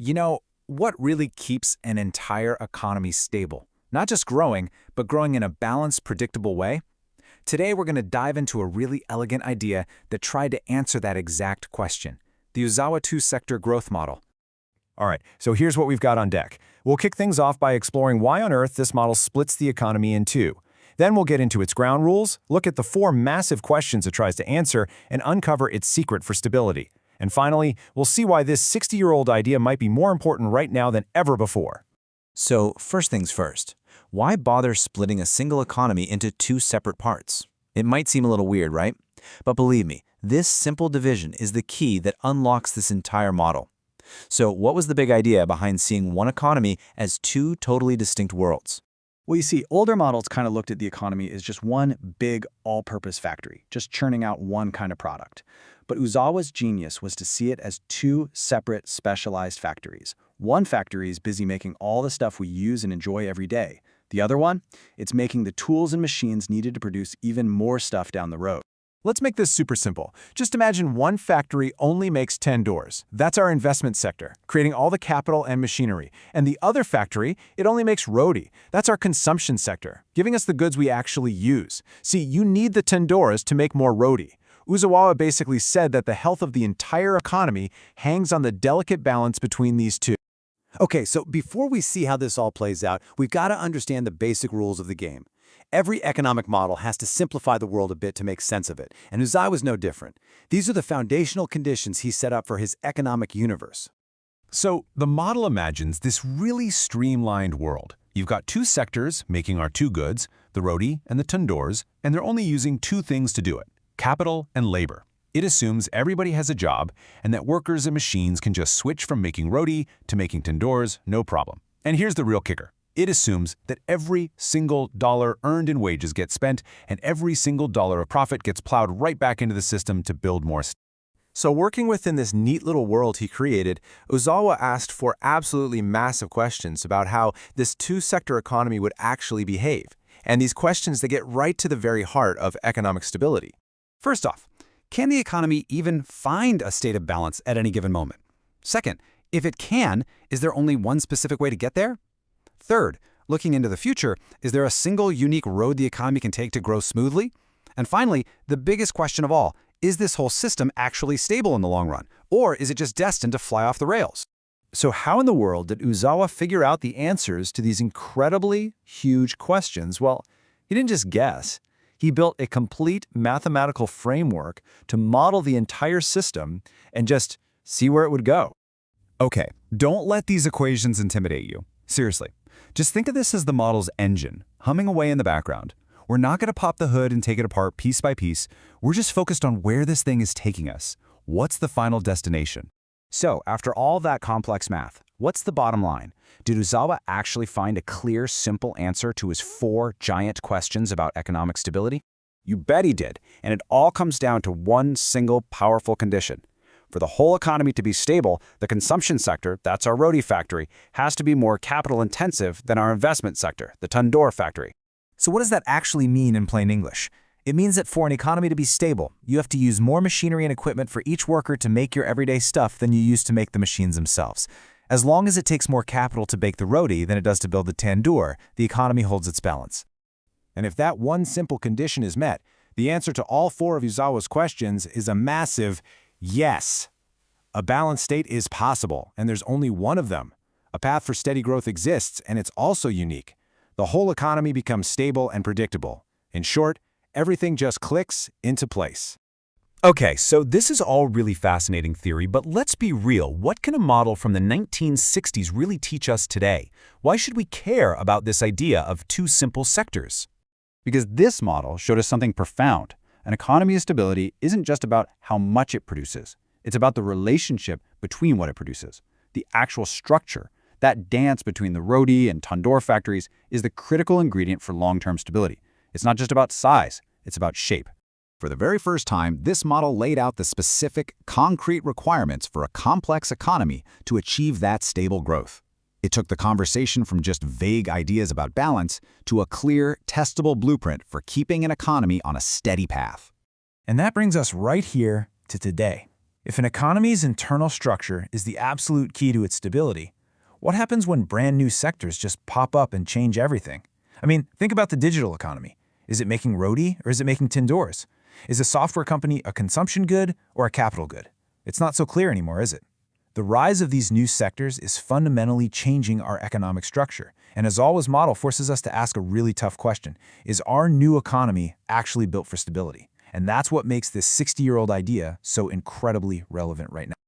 You know, what really keeps an entire economy stable? Not just growing, but growing in a balanced, predictable way? Today, we're going to dive into a really elegant idea that tried to answer that exact question, the Uzawa two-sector growth model. All right, so here's what we've got on deck. We'll kick things off by exploring why on earth this model splits the economy in two. Then we'll get into its ground rules, look at the four massive questions it tries to answer, and uncover its secret for stability. And finally, we'll see why this 60-year-old idea might be more important right now than ever before. So, first things first, why bother splitting a single economy into two separate parts? It might seem a little weird, right? But believe me, this simple division is the key that unlocks this entire model. So, what was the big idea behind seeing one economy as two totally distinct worlds? Well, you see, older models kind of looked at the economy as just one big all-purpose factory, just churning out one kind of product. But Uzawa's genius was to see it as two separate, specialized factories. One factory is busy making all the stuff we use and enjoy every day. The other one, it's making the tools and machines needed to produce even more stuff down the road. Let's make this super simple. Just imagine one factory only makes 10 doors. That's our investment sector, creating all the capital and machinery. And the other factory, it only makes roti. That's our consumption sector, giving us the goods we actually use. See, you need the 10 doors to make more roti. Uzawa basically said that the health of the entire economy hangs on the delicate balance between these two. Okay, so before we see how this all plays out, we've got to understand the basic rules of the game. Every economic model has to simplify the world a bit to make sense of it, and Uzawa was no different. These are the foundational conditions he set up for his economic universe. So the model imagines this really streamlined world. You've got two sectors making our two goods, the roti and the tandoors, and they're only using two things to do it: capital and labor. It assumes everybody has a job and that workers and machines can just switch from making roti to making tandoors, no problem. And here's the real kicker. It assumes that every single dollar earned in wages gets spent and every single dollar of profit gets plowed right back into the system to build more stuff. So working within this neat little world he created, Uzawa asked for absolutely massive questions about how this two-sector economy would actually behave. And these questions, they get right to the very heart of economic stability. First off, can the economy even find a state of balance at any given moment? Second, if it can, is there only one specific way to get there? Third, looking into the future, is there a single unique road the economy can take to grow smoothly? And finally, the biggest question of all, is this whole system actually stable in the long run? Or is it just destined to fly off the rails? So how in the world did Uzawa figure out the answers to these incredibly huge questions? Well, he didn't just guess. He built a complete mathematical framework to model the entire system and just see where it would go. Okay, don't let these equations intimidate you. Seriously, just think of this as the model's engine, humming away in the background. We're not going to pop the hood and take it apart piece by piece. We're just focused on where this thing is taking us. What's the final destination? So, after all that complex math, what's the bottom line? Did Uzawa actually find a clear, simple answer to his four giant questions about economic stability? You bet he did, and it all comes down to one single powerful condition. For the whole economy to be stable, the consumption sector, that's our roti factory, has to be more capital-intensive than our investment sector, the tandoor factory. So what does that actually mean in plain English? It means that for an economy to be stable, you have to use more machinery and equipment for each worker to make your everyday stuff than you use to make the machines themselves. As long as it takes more capital to bake the roti than it does to build the tandoor, the economy holds its balance. And if that one simple condition is met, the answer to all four of Uzawa's questions is a massive yes. A balanced state is possible, and there's only one of them. A path for steady growth exists, and it's also unique. The whole economy becomes stable and predictable. In short, everything just clicks into place. Okay, so this is all really fascinating theory, but let's be real. What can a model from the 1960s really teach us today? Why should we care about this idea of two simple sectors? Because this model showed us something profound. An economy of stability isn't just about how much it produces. It's about the relationship between what it produces. The actual structure, that dance between the roti and tandoor factories, is the critical ingredient for long-term stability. It's not just about size, it's about shape. For the very first time, this model laid out the specific, concrete requirements for a complex economy to achieve that stable growth. It took the conversation from just vague ideas about balance to a clear, testable blueprint for keeping an economy on a steady path. And that brings us right here to today. If an economy's internal structure is the absolute key to its stability, what happens when brand new sectors just pop up and change everything? I mean, think about the digital economy. Is it making roadie or is it making tin doors? Is a software company a consumption good or a capital good? It's not so clear anymore, is it? The rise of these new sectors is fundamentally changing our economic structure, and Uzawa's model forces us to ask a really tough question. Is our new economy actually built for stability? And that's what makes this 60-year-old idea so incredibly relevant right now.